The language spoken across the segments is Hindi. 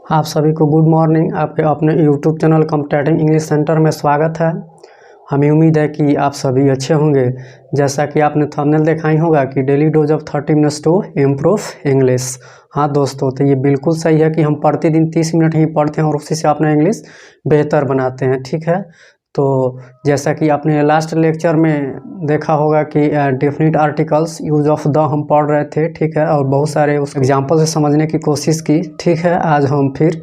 आप सभी को गुड मॉर्निंग। आपके अपने YouTube channel competitive English centre में स्वागत है। हमें उम्मीद है कि आप सभी अच्छे होंगे। जैसा कि आपने थंबनेल देखा ही होगा कि daily dose of 30 minutes to improve English. हाँ दोस्तों, तो ये बिल्कुल सही है कि हम प्रतिदिन 30 मिनट ही पढ़ते हैं और उसी से अपना इंग्लिश बेहतर बनाते हैं। ठीक है, तो जैसा कि आपने लास्ट लेक्चर में देखा होगा कि definite articles use of the हम पढ़ रहे थे। ठीक है, और बहुत सारे उस एग्जाम्पल से समझने की कोशिश की। ठीक है, आज हम फिर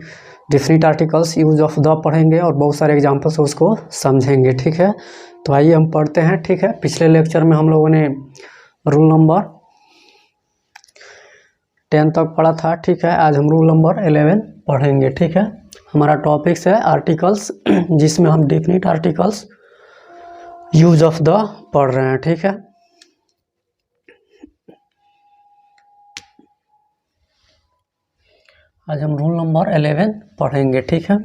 definite articles use of the पढ़ेंगे और बहुत सारे एग्जाम्पल से उसको समझेंगे। ठीक है, तो आइए हम पढ़ते हैं। ठीक है, पिछले लेक्चर में हम लोगों ने रूल नंबर 10 तक पढ़ा था। ठीक है, आज हम रूल नंबर 11 पढ़ेंगे। ठीक है, हमारा टॉपिक्स है आर्टिकल्स, जिसमें हम definite articles use of the पढ़ रहे हैं। ठीक है, आज हम रूल नंबर 11 पढ़ेंगे। ठीक है,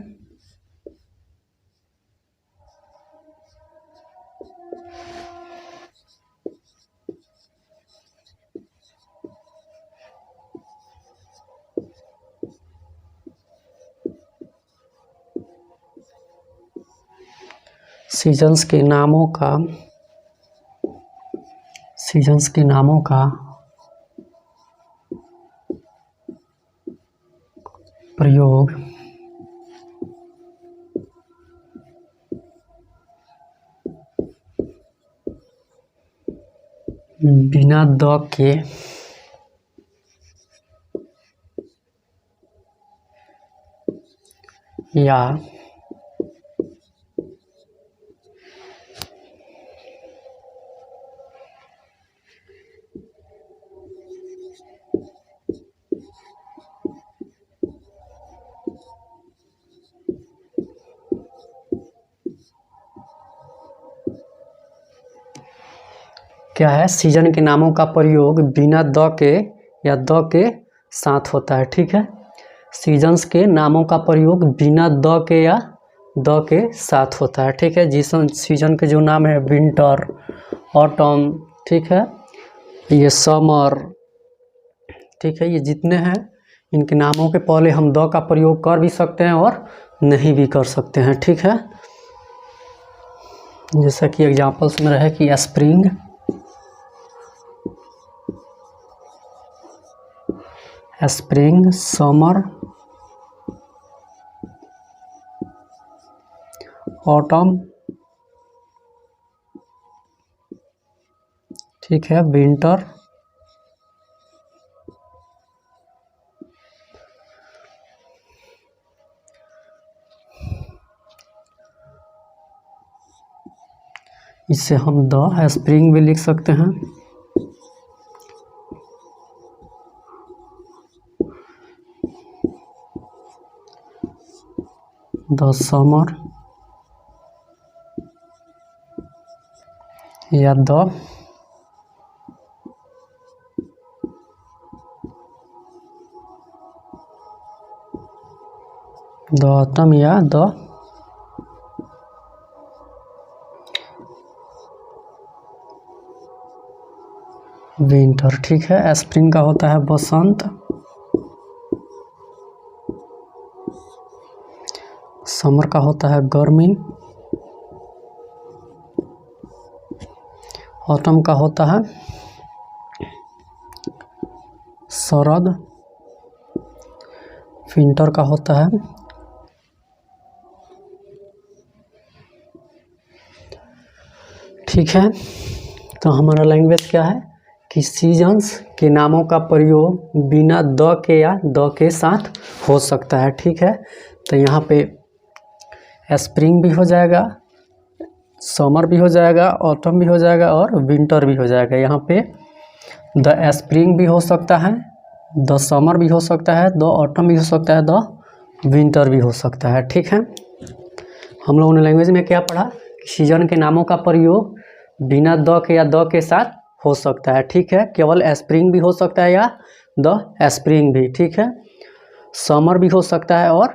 सीजन्स के नामों का प्रयोग बिना द के या क्या है, सीजन के नामों का प्रयोग बिना द के या द के साथ होता है। ठीक है, सीजन्स के नामों का प्रयोग बिना द के या द के साथ होता है। ठीक है, जिस सीजन के जो नाम है विंटर, ऑटम, ठीक है, ये समर, ठीक है, ये जितने हैं इनके नामों के पहले हम द का प्रयोग कर भी सकते हैं और नहीं भी कर सकते हैं। ठीक है, जैसा कि एग्जाम्पल्स में रहे कि स्प्रिंग, समर, ऑटम, ठीक है, विंटर, इससे हम द स्प्रिंग भी लिख सकते हैं। द समर या द ऑटम या द विंटर। ठीक है, स्प्रिंग का होता है बसंत, समर का होता है गर्मी, ऑटम का होता है शरद, विंटर का होता है ठीक है। तो हमारा लैंग्वेज क्या है कि सीजन्स के नामों का प्रयोग बिना द के या द के साथ हो सकता है। ठीक है, तो यहाँ पे स्प्रिंग भी हो जाएगा, समर भी हो जाएगा, ऑटम भी हो जाएगा और विंटर भी हो जाएगा। यहाँ पे द स्प्रिंग भी हो सकता है, द समर भी हो सकता है, द ऑटम भी हो सकता है, द विंटर भी हो सकता है। ठीक है, हम लोगों ने लैंग्वेज में क्या पढ़ा कि सीजन के नामों का प्रयोग बिना द के या द के साथ हो सकता है। ठीक है, केवल स्प्रिंग भी हो सकता है या द स्प्रिंग भी। ठीक है, समर भी हो सकता है और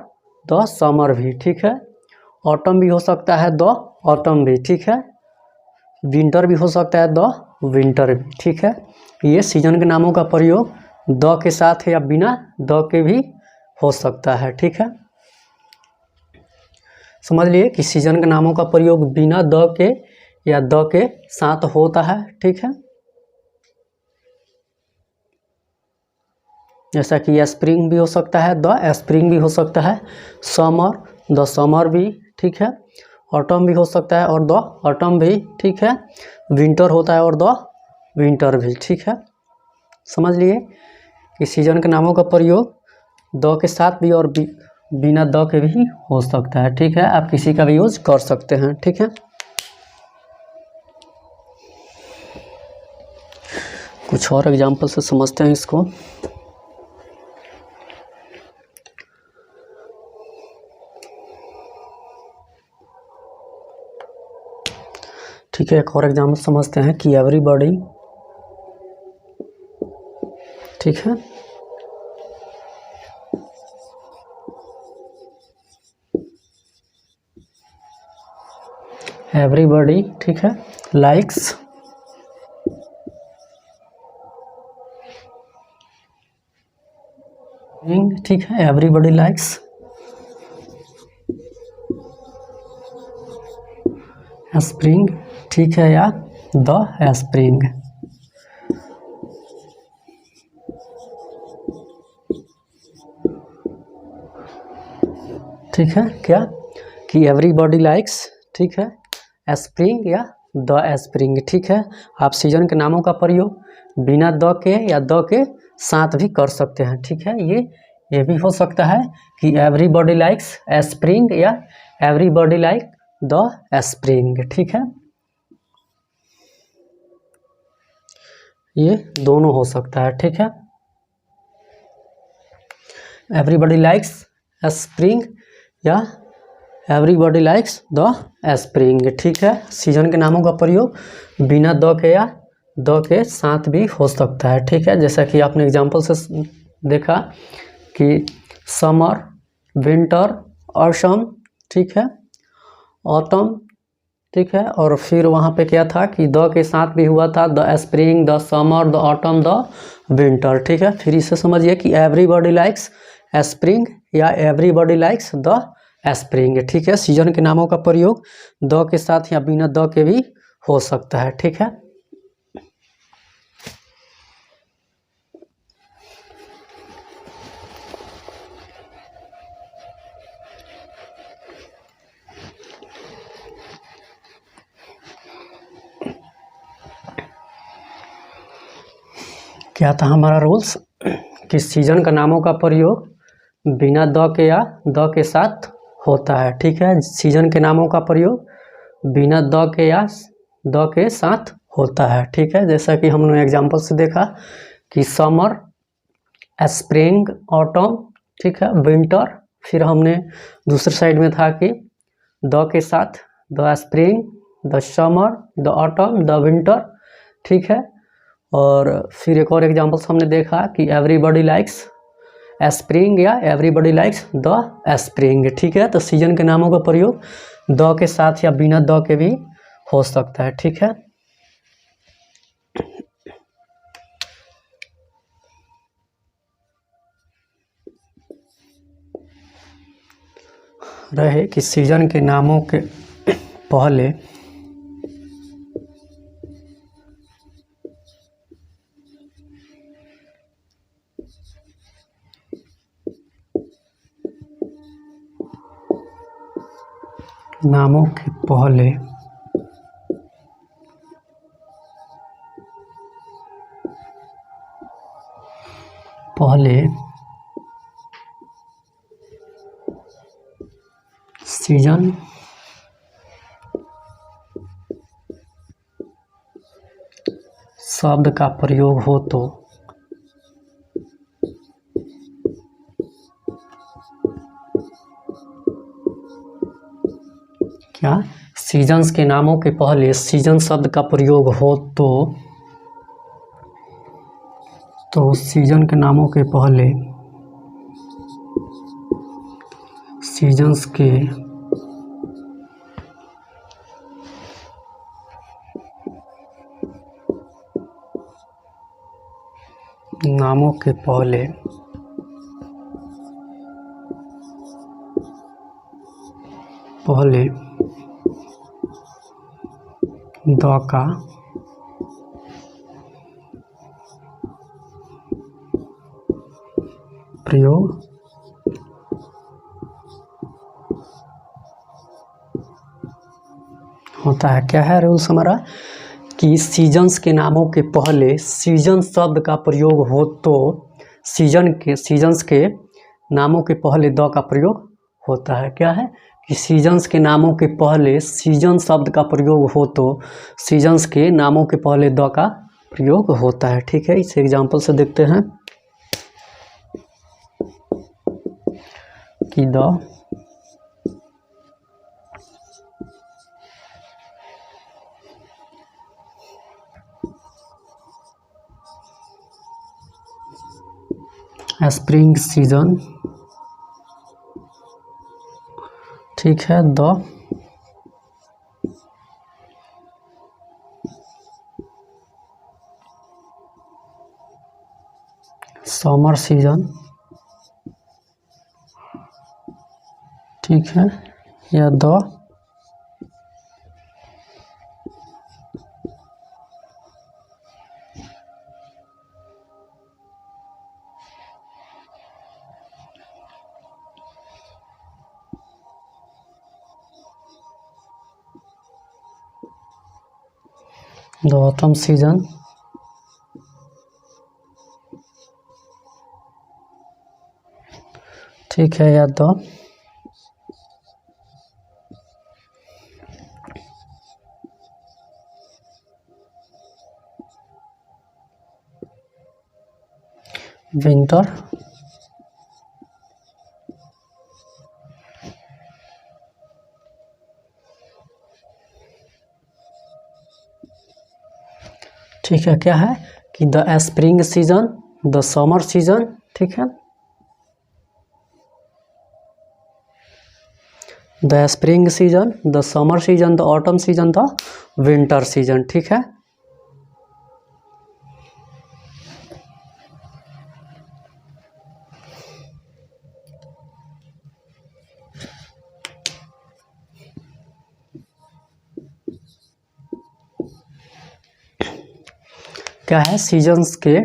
द समर भी। ठीक है, ऑटम भी हो सकता है, द ऑटम भी। ठीक है, विंटर भी हो सकता है, द विंटर भी। ठीक है, ये सीजन के नामों का प्रयोग द के साथ है या बिना द के भी हो सकता है। ठीक है, समझ लिए कि सीजन के नामों का प्रयोग बिना द के या द के साथ होता है। ठीक है, जैसा कि स्प्रिंग भी हो सकता है, द स्प्रिंग भी हो सकता है, समर द समर भी। ठीक है, ऑटम भी हो सकता है और द ऑटम भी। ठीक है, विंटर होता है और द विंटर भी। ठीक है, समझ लिए कि सीजन के नामों का प्रयोग द के साथ भी और बिना द के भी हो सकता है। ठीक है, आप किसी का भी यूज कर सकते हैं। ठीक है, कुछ और एग्जाम्पल से समझते हैं इसको। ठीक है, एक और एग्जाम्पल समझते हैं कि एवरीबॉडी। ठीक है, एवरीबॉडी। ठीक है, लाइक्स ठीक है, एवरीबॉडी लाइक्स स्प्रिंग। ठीक है, या द स्प्रिंग। ठीक है, क्या कि एवरीबॉडी लाइक्स। ठीक है, स्प्रिंग या द स्प्रिंग। ठीक है, आप सीजन के नामों का प्रयोग बिना द के या द के साथ भी कर सकते हैं। ठीक है, ये भी हो सकता है कि एवरीबॉडी लाइक्स स्प्रिंग या एवरीबॉडी लाइक द स्प्रिंग। ठीक है, ये दोनों हो सकता है। ठीक है, एवरीबॉडी लाइक्स स्प्रिंग या एवरीबॉडी लाइक्स द स्प्रिंग। ठीक है, सीजन के नामों का प्रयोग बिना द के या द के साथ भी हो सकता है। ठीक है, जैसा कि आपने एग्जांपल से देखा कि समर, विंटर, ऑसम। ठीक है, ऑटम। ठीक है, और फिर वहाँ पे क्या था कि द के साथ भी हुआ था, the spring, the summer, the autumn, the winter. ठीक है, फिर इसे समझिए कि एवरीबॉडी लाइक्स स्प्रिंग या एवरीबॉडी लाइक्स द स्प्रिंग। ठीक है, सीजन के नामों का प्रयोग द के साथ या बिना द के भी हो सकता है। ठीक है, क्या था हमारा रूल्स कि सीजन का नामों का प्रयोग बिना द के या द के साथ होता है। ठीक है, सीजन के नामों का प्रयोग बिना द के या द के साथ होता है। ठीक है, जैसा कि हमने एग्जांपल से देखा कि समर, स्प्रिंग, ऑटम। ठीक है, विंटर। फिर हमने दूसरे साइड में था कि द के साथ the spring, the summer, the autumn, the winter. ठीक है, और फिर एक और एग्जांपल्स हमने देखा कि एवरीबॉडी लाइक्स स्प्रिंग या एवरीबॉडी लाइक्स द स्प्रिंग। ठीक है, तो सीजन के नामों का प्रयोग द के साथ या बिना द के भी हो सकता है। ठीक है, रहे कि सीजन के नामों के पहले नामों के पहले सीजन शब्द का प्रयोग हो तो क्या सीजन्स के नामों के पहले सीजन शब्द का प्रयोग हो तो सीजन के नामों के पहले सीजन्स के नामों के पहले पहले द का प्रयोग होता है। क्या है रूल्स हमारा कि सीजन्स के नामों के पहले सीजन शब्द का प्रयोग हो तो सीजन्स के नामों के पहले द का प्रयोग होता है। क्या है कि सीजन्स के नामों के पहले सीजन शब्द का प्रयोग हो तो सीजन्स के नामों के पहले द का प्रयोग होता है। ठीक है, इस एग्जांपल से देखते हैं कि द स्प्रिंग सीजन, ठीक है, द समर सीजन, ठीक है, या द ऑटम सीजन, ठीक है, या द विंटर, ठीक है। क्या है कि the spring season, the summer season, ठीक है, the spring season, the summer season, the autumn season, the winter season, ठीक है। क्या है, सीजन्स के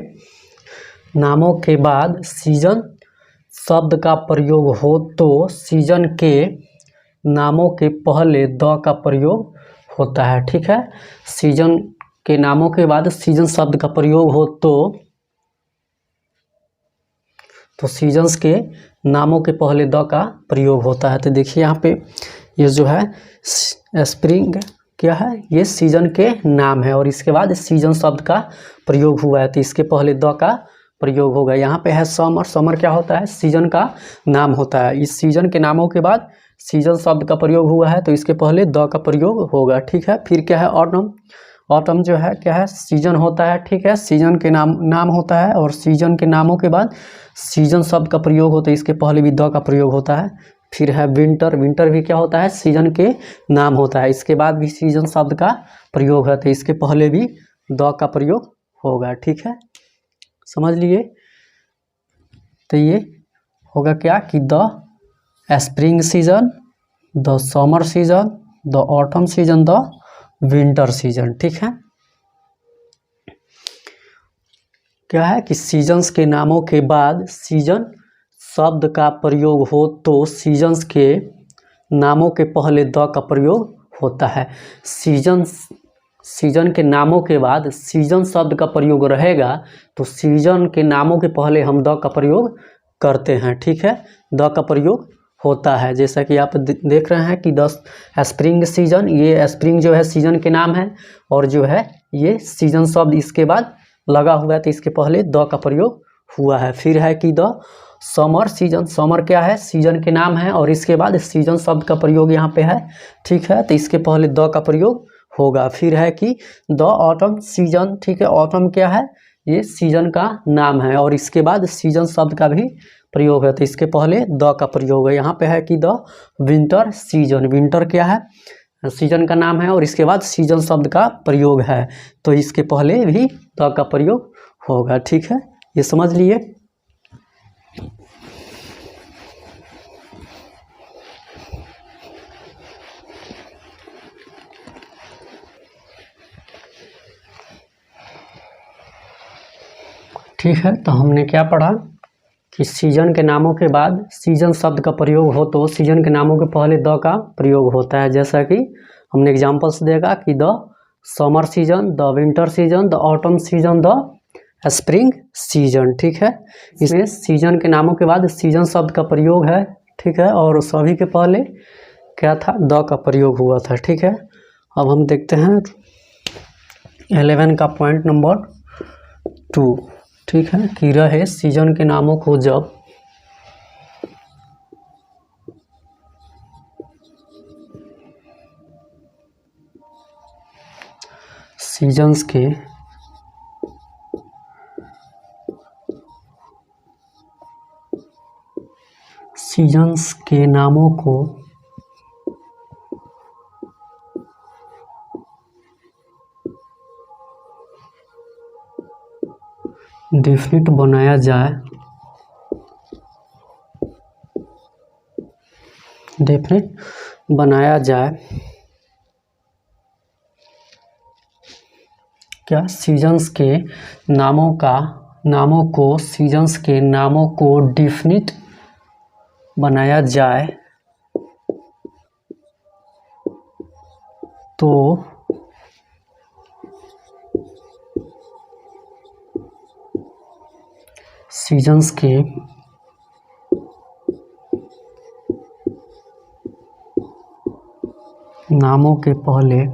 नामों के बाद सीजन शब्द का प्रयोग हो तो सीजन के नामों के पहले द का प्रयोग होता है। ठीक है, सीजन के नामों के बाद सीजन शब्द का प्रयोग हो तो सीजन्स के नामों के पहले द का प्रयोग होता है। तो देखिए यहाँ पे ये जो है स्प्रिंग क्या है, ये सीजन के नाम है और इसके बाद सीजन शब्द का प्रयोग हुआ है तो इसके पहले द का प्रयोग होगा। यहाँ पे है समर, समर क्या होता है, सीजन का नाम होता है। इस सीजन के नामों के बाद सीजन शब्द का प्रयोग हुआ है तो इसके पहले द का प्रयोग होगा। ठीक है, फिर क्या है ऑटम, ऑटम जो है क्या है, सीजन होता है। ठीक है, सीजन के नाम होता है और सीजन के नामों के बाद सीजन शब्द का प्रयोग होता है, इसके पहले भी द का प्रयोग होता है। फिर है विंटर, विंटर भी क्या होता है, सीजन के नाम होता है, इसके बाद भी सीजन शब्द का प्रयोग है तो इसके पहले भी द का प्रयोग होगा। ठीक है, समझ लिए। तो ये होगा क्या कि the spring season, the summer season, the autumn season, the winter season. ठीक है, क्या है कि सीजन्स के नामों के बाद सीजन शब्द का प्रयोग हो तो सीजन्स के नामों के पहले द का प्रयोग होता है। सीजन के नामों के बाद सीजन शब्द का प्रयोग रहेगा तो सीजन के नामों के पहले हम द का प्रयोग करते हैं। ठीक है, द का प्रयोग होता है, जैसा कि आप देख रहे हैं कि द स्प्रिंग सीजन, ये स्प्रिंग जो है सीजन के नाम है और जो है ये सीजन शब्द इसके बाद लगा हुआ है तो इसके पहले द का प्रयोग हुआ है। फिर है कि द समर सीजन, समर क्या है, सीजन के नाम है और इसके बाद सीजन शब्द का प्रयोग यहाँ पे है। ठीक है, तो इसके पहले द का प्रयोग होगा। फिर है कि द ऑटम सीजन, ठीक है, ऑटम क्या है, ये सीजन का नाम है और इसके बाद सीजन शब्द का भी प्रयोग है तो इसके पहले द का प्रयोग है। यहाँ पे है कि द विंटर सीजन, विंटर क्या है, सीजन का नाम है और इसके बाद सीजन शब्द का प्रयोग है तो इसके पहले भी द का प्रयोग होगा। ठीक है, ये समझ लिए। ठीक है, तो हमने क्या पढ़ा कि सीजन के नामों के बाद सीजन शब्द का प्रयोग हो तो सीजन के नामों के पहले द का प्रयोग होता है। जैसा कि हमने एग्जांपल्स देगा कि the summer season, the winter season, the autumn season, the spring season. ठीक है, इसमें सीजन के नामों के बाद सीजन शब्द का प्रयोग है। ठीक है, और सभी के पहले क्या था, द का प्रयोग हुआ था। ठीक है, अब हम देखते हैं 11 का पॉइंट नंबर 2। ठीक है, कि रहे सीजन के नामों को जब सीजन्स के नामों को डेफिनिट बनाया जाए, क्या सीजन्स के नामों को सीजन्स के नामों को डेफिनिट बनाया जाए तो सीजन्स के नामों के पहले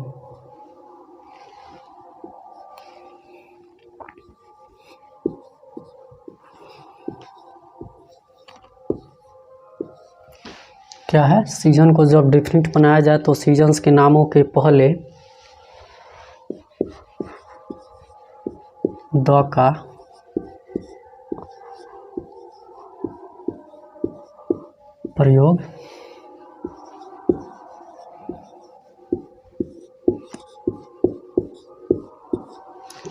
क्या है, सीजन को जब डेफिनिट बनाया जाए तो सीजन्स के नामों के पहले द का प्रयोग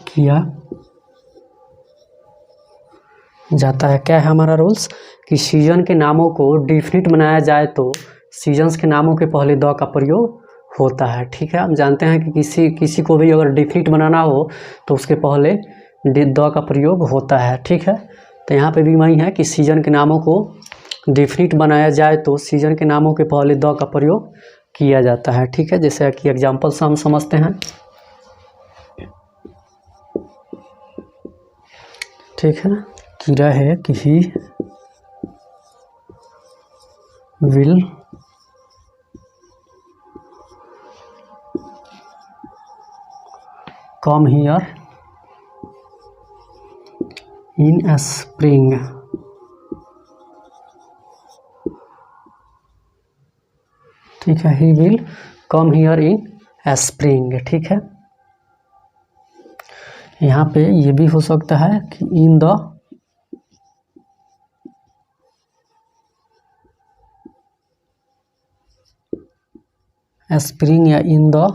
किया जाता है। क्या है हमारा रूल्स कि सीजन के नामों को डेफिनिट बनाया जाए तो सीजन्स के नामों के पहले द का प्रयोग होता है। ठीक है, हम जानते हैं कि किसी को भी अगर डेफिनिट बनाना हो तो उसके पहले द का प्रयोग होता है। ठीक है, तो यहाँ पे भी वही है कि सीजन के नामों को डेफिनिट बनाया जाए तो सीजन के नामों के पहले द का प्रयोग किया जाता है। ठीक है, जैसे कि एग्जाम्पल से हम समझते हैं। ठीक है, कि रहे कि he will come here in spring. ठीक है, he will come here in spring. ठीक है, यहाँ पे ये भी हो सकता है कि इन द स्प्रिंग या इन द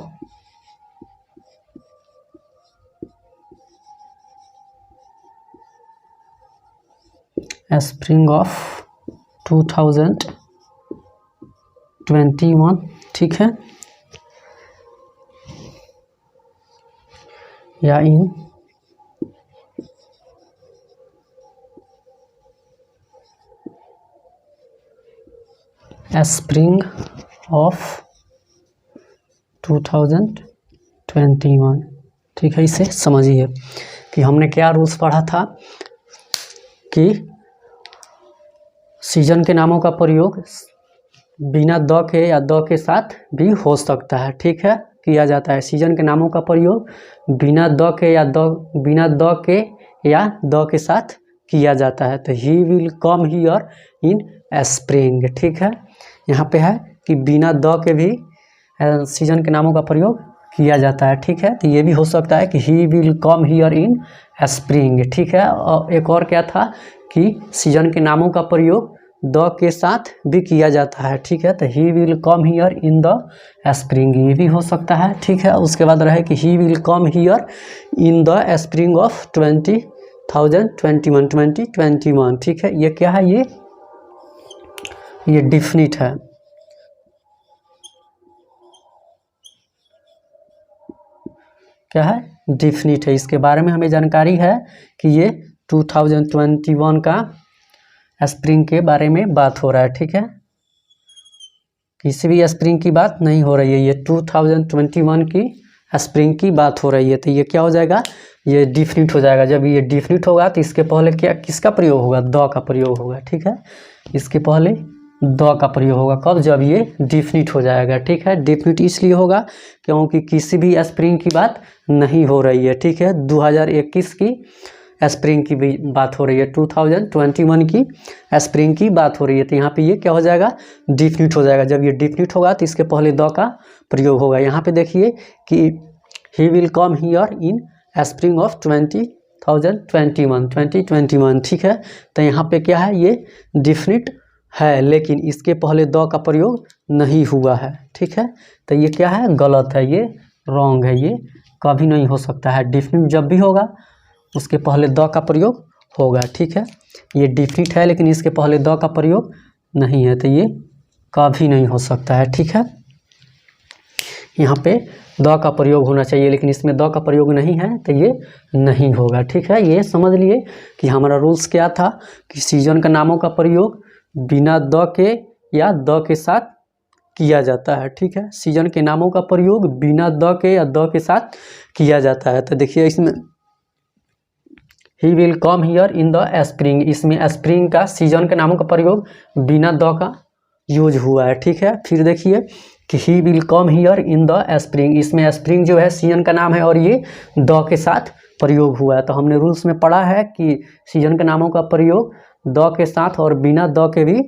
स्प्रिंग ऑफ 2021। ठीक है, या इन स्प्रिंग ऑफ 2021। ठीक है, इसे समझिए कि हमने क्या रूल्स पढ़ा था कि सीजन के नामों का प्रयोग बिना द के या द के साथ भी हो सकता है। ठीक है, किया जाता है। सीजन के नामों का प्रयोग बिना द के या द के साथ किया जाता है। तो he will come here in spring. ठीक है, यहाँ पे है कि बिना द के भी सीजन के नामों का प्रयोग किया जाता है। ठीक है, तो ये भी हो सकता है कि he will come here in spring. ठीक है, और एक और क्या था कि सीजन के नामों का प्रयोग द के साथ भी किया जाता है। ठीक है, तो he will come here in the spring, ये भी हो सकता है। ठीक है, उसके बाद रहे कि he will come here in the spring of 2021। ठीक है, ये क्या है, ये डेफिनिट है। क्या है, डेफिनिट है। इसके बारे में हमें जानकारी है कि ये 2021 का स्प्रिंग के बारे में बात हो रहा है, ठीक है। किसी भी स्प्रिंग की बात नहीं हो रही है, ये 2021 की स्प्रिंग की बात हो रही है। तो ये क्या हो जाएगा, ये डिफिनिट हो जाएगा। जब ये डिफिनिट होगा तो इसके पहले क्या किसका प्रयोग होगा, द का प्रयोग होगा, ठीक है। इसके पहले द का प्रयोग होगा कब, जब ये डिफिनिट हो जाएगा, ठीक है। डिफिनिट इसलिए होगा क्योंकि किसी भी स्प्रिंग की बात नहीं हो रही है, ठीक है। 2021 की स्प्रिंग की भी बात हो रही है, 2021 की स्प्रिंग की बात हो रही है। तो यहाँ पे ये क्या हो जाएगा, डिफिनिट हो जाएगा। जब ये डिफिनिट होगा तो इसके पहले द का प्रयोग होगा। यहाँ पे देखिए कि he will come here in spring of 2021, ठीक है। तो यहाँ पे क्या है, ये डिफिनिट है, लेकिन इसके पहले द का प्रयोग नहीं हुआ है, ठीक है। तो ये क्या है, गलत है, ये रॉन्ग है, ये कभी नहीं हो सकता है। डिफिनिट जब भी होगा उसके पहले द का प्रयोग होगा, ठीक है। ये डिफिनिट है लेकिन इसके पहले द का प्रयोग नहीं है, तो ये कभी नहीं हो सकता है, ठीक है। यहाँ पे द का प्रयोग होना चाहिए लेकिन इसमें द का प्रयोग नहीं है, तो ये नहीं होगा, ठीक है। ये समझ लिए कि हमारा रूल्स क्या था कि सीजन का नामों का प्रयोग बिना द के या द के साथ किया जाता है, ठीक है। सीजन के नामों का प्रयोग बिना द के या द के साथ किया जाता है। तो देखिए इसमें he will come here in the spring, इसमें स्प्रिंग का सीजन के नामों का प्रयोग बिना द का यूज हुआ है, ठीक है। फिर देखिए कि he will come here in the spring, इसमें स्प्रिंग जो है सीजन का नाम है और ये द के साथ प्रयोग हुआ है। तो हमने रूल्स में पढ़ा है कि सीजन के नामों का प्रयोग द के साथ और बिना द के भी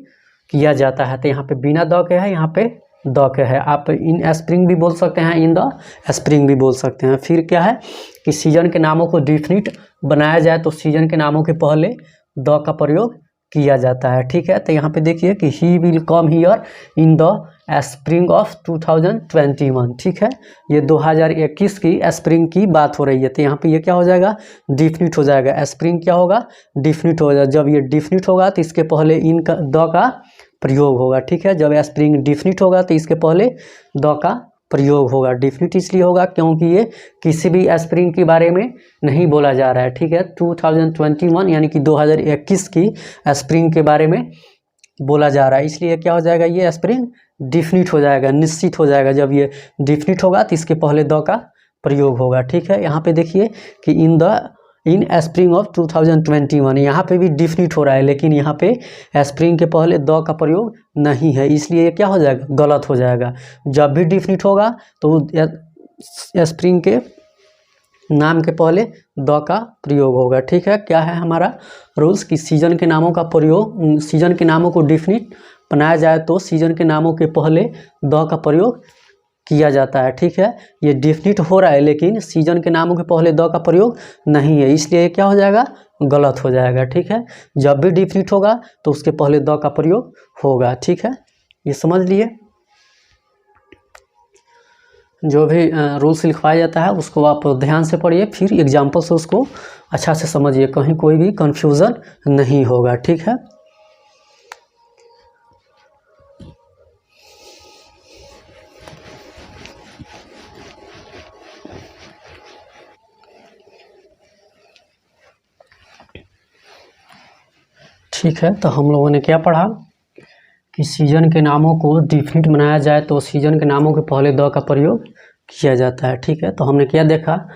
किया जाता है। तो यहाँ पे बिना द के है, यहाँ पे द के है। आप इन स्प्रिंग भी बोल सकते हैं, इन द स्प्रिंग भी बोल सकते हैं। फिर क्या है कि सीजन के नामों को डिफिनिट बनाया जाए तो सीजन के नामों के पहले द का प्रयोग किया जाता है, ठीक है। तो यहाँ पे देखिए कि he will come here in the spring of 2021, ठीक है। ये 2021 की स्प्रिंग की बात हो रही है। तो यहाँ पे ये क्या हो जाएगा, डिफिनिट हो जाएगा। स्प्रिंग क्या होगा, डिफिनिट हो जाएगा। जब ये डिफिनिट होगा तो इसके पहले इन का द का प्रयोग होगा, ठीक है। जब स्प्रिंग डिफिनिट होगा तो इसके पहले द का प्रयोग होगा। डिफिनिट इसलिए होगा क्योंकि ये किसी भी स्प्रिंग के बारे में नहीं बोला जा रहा है, ठीक है। 2021 यानी कि 2021 की स्प्रिंग के बारे में बोला जा रहा है, इसलिए क्या हो जाएगा, ये स्प्रिंग डिफिनिट हो जाएगा, निश्चित हो जाएगा। जब ये डिफिनिट होगा तो इसके पहले द का प्रयोग होगा, ठीक है। यहाँ पे देखिए कि इन स्प्रिंग ऑफ 2021, यहाँ पे भी डिफिनिट हो रहा है लेकिन यहाँ पे स्प्रिंग के पहले द का प्रयोग नहीं है, इसलिए ये क्या हो जाएगा, गलत हो जाएगा। जब भी डिफिनिट होगा तो स्प्रिंग के नाम के पहले द का प्रयोग होगा, ठीक है। क्या है हमारा रूल्स कि सीजन के नामों का प्रयोग, सीजन के नामों को डिफिनिट बनाया जाए तो सीजन के नामों के पहले द का प्रयोग किया जाता है, ठीक है। ये डिफिनिट हो रहा है लेकिन सीजन के नामों के पहले द का प्रयोग नहीं है, इसलिए क्या हो जाएगा, गलत हो जाएगा, ठीक है। जब भी डिफिनिट होगा तो उसके पहले द का प्रयोग होगा, ठीक है। ये समझ लिए। जो भी रूल्स लिखवाया जाता है उसको आप ध्यान से पढ़िए, फिर एग्जाम्पल से उसको अच्छा से समझिए, कहीं कोई भी कंफ्यूजन नहीं होगा, ठीक है। ठीक है, तो हम लोगों ने क्या पढ़ा कि सीजन के नामों को डिफिनिट बनाया जाए तो सीजन के नामों के पहले द का प्रयोग किया जाता है, ठीक है। तो हमने क्या देखा,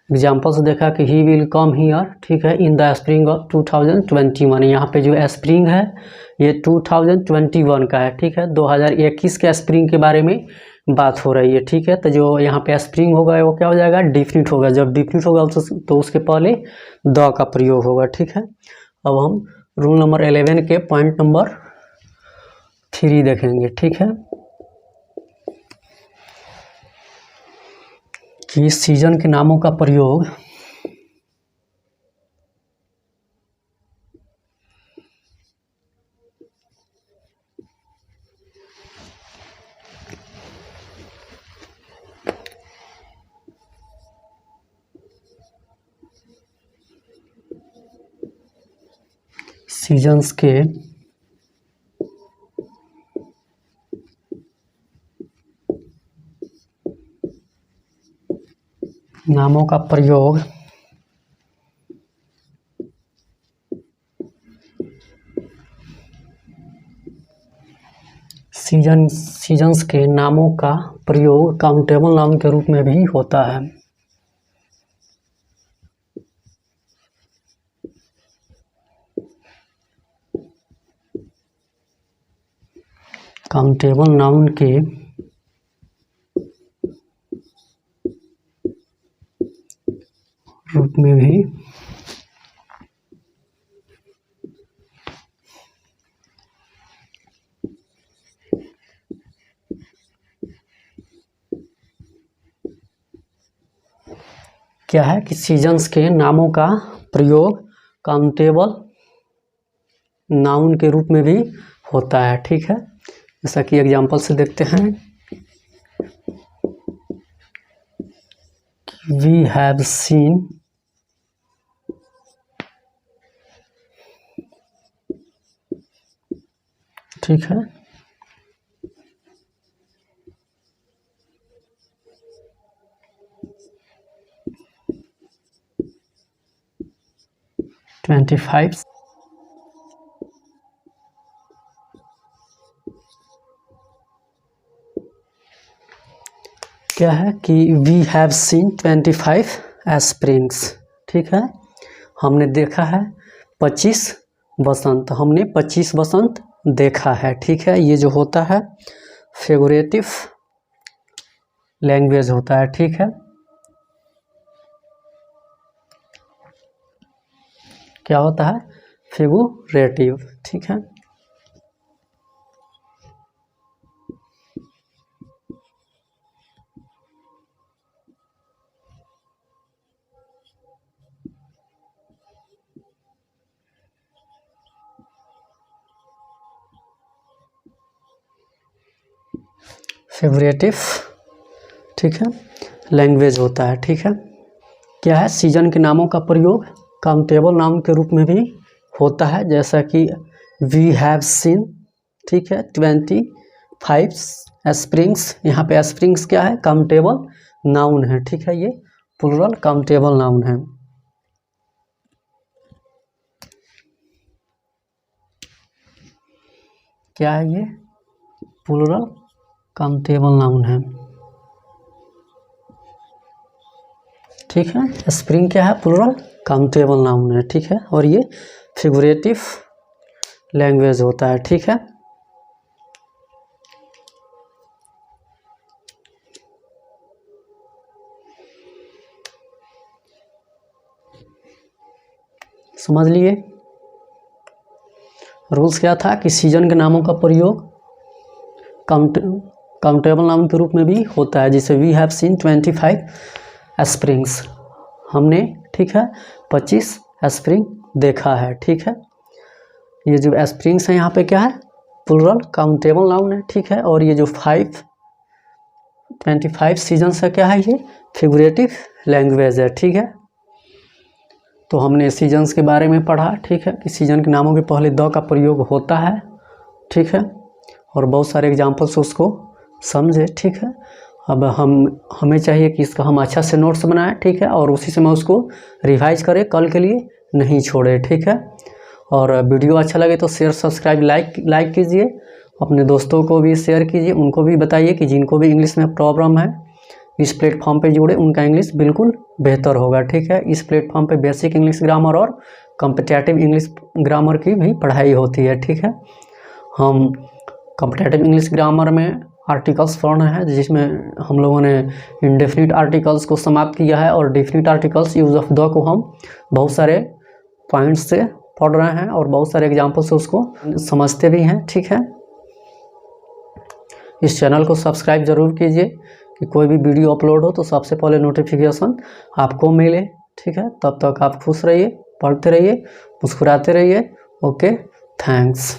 एग्जाम्पल से देखा कि ही विल कम हियर, ठीक है, इन द स्प्रिंग ऑफ 2021। यहाँ पे जो स्प्रिंग है ये 2021 का है, ठीक है। 2021 के स्प्रिंग के बारे में बात हो रही है, ठीक है। तो जो यहाँ पे स्प्रिंग होगा वो क्या हो जाएगा, डिफिनिट होगा। जब डिफिनिट होगा तो उसके पहले द का प्रयोग होगा, ठीक है। अब हम रूल नंबर 11 के पॉइंट नंबर 3 देखेंगे, ठीक है, कि सीजन के नामों का प्रयोग सीजन्स के नामों का प्रयोग सीजन्स के नामों का प्रयोग काउंटेबल नाउन के रूप में भी होता है। काउंटेबल नाउन के रूप में भी क्या है कि सीजन्स के नामों का प्रयोग काउंटेबल नाउन के रूप में भी होता है। ठीक है, जैसा कि एग्जांपल से देखते हैं, वी हैव सीन ठीक है, ट्वेंटी फाइव क्या है कि वी हैव सीन 25 स्प्रिंग्स। ठीक है, हमने देखा है 25 बसंत, हमने 25 बसंत देखा है। ठीक है, ये जो होता है फिगरेटिव लैंग्वेज होता है। ठीक है, क्या होता है? फिगरेटिव। ठीक है, फिगरेटिव ठीक है लैंग्वेज होता है। ठीक है, क्या है? सीजन के नामों का प्रयोग काउंटेबल नाउन के रूप में भी होता है, जैसा कि वी हैव सीन। ठीक है, 25 स्प्रिंग्स। यहाँ पे स्प्रिंग्स क्या है? काउंटेबल नाउन है। ठीक है, ये प्लूरल काउंटेबल नाउन है। क्या है ये? प्लूरल काउंटेबल नाउन है। ठीक है, स्प्रिंग क्या है? प्लूरल काउंटेबल नाउन है। ठीक है, और ये फिगरेटिव लैंग्वेज होता है। ठीक है, समझ लिए? रूल्स क्या था कि सीजन के नामों का प्रयोग काउंटेबल नाउन के रूप में भी होता है, जिसे वी हैव सीन 25 स्प्रिंग्स, हमने ठीक है 25 स्प्रिंग देखा है। ठीक है, ये जो स्प्रिंग्स है यहाँ पे क्या है? प्लूरल काउंटेबल नाउन है। ठीक है, और ये जो 25 सीजन्स है क्या है? ये फिगरेटिव लैंग्वेज है। ठीक है, तो हमने सीजन्स के बारे में पढ़ा। ठीक है, कि सीजन के नामों के पहले द का प्रयोग होता है। ठीक है, और बहुत सारे एग्जाम्पल से उसको समझे। ठीक है, अब हमें चाहिए कि इसका हम अच्छा से नोट्स बनाएं। ठीक है, और उसी से मैं उसको रिवाइज करें, कल के लिए नहीं छोड़े। ठीक है, और वीडियो अच्छा लगे तो शेयर सब्सक्राइब लाइक कीजिए, अपने दोस्तों को भी शेयर कीजिए, उनको भी बताइए कि जिनको भी इंग्लिश में प्रॉब्लम है इस प्लेटफॉर्म पे जुड़े, उनका इंग्लिश बिल्कुल बेहतर होगा। ठीक है, इस प्लेटफॉर्म पे बेसिक इंग्लिश ग्रामर और कॉम्पिटिटिव इंग्लिश ग्रामर की भी पढ़ाई होती है। ठीक है, हम कॉम्पिटिटिव इंग्लिश ग्रामर में आर्टिकल्स पढ़ रहे हैं, जिसमें हम लोगों ने इंडेफिनिट आर्टिकल्स को समाप्त किया है, और definite articles use of the को हम बहुत सारे पॉइंट्स से पढ़ रहे हैं और बहुत सारे एग्जाम्पल से उसको समझते भी हैं। ठीक है, इस चैनल को सब्सक्राइब जरूर कीजिए कि कोई भी वीडियो अपलोड हो तो सबसे पहले नोटिफिकेशन आपको मिले। ठीक है, तब तक आप खुश रहिए, पढ़ते रहिए, मुस्कुराते रहिए। Okay, thanks.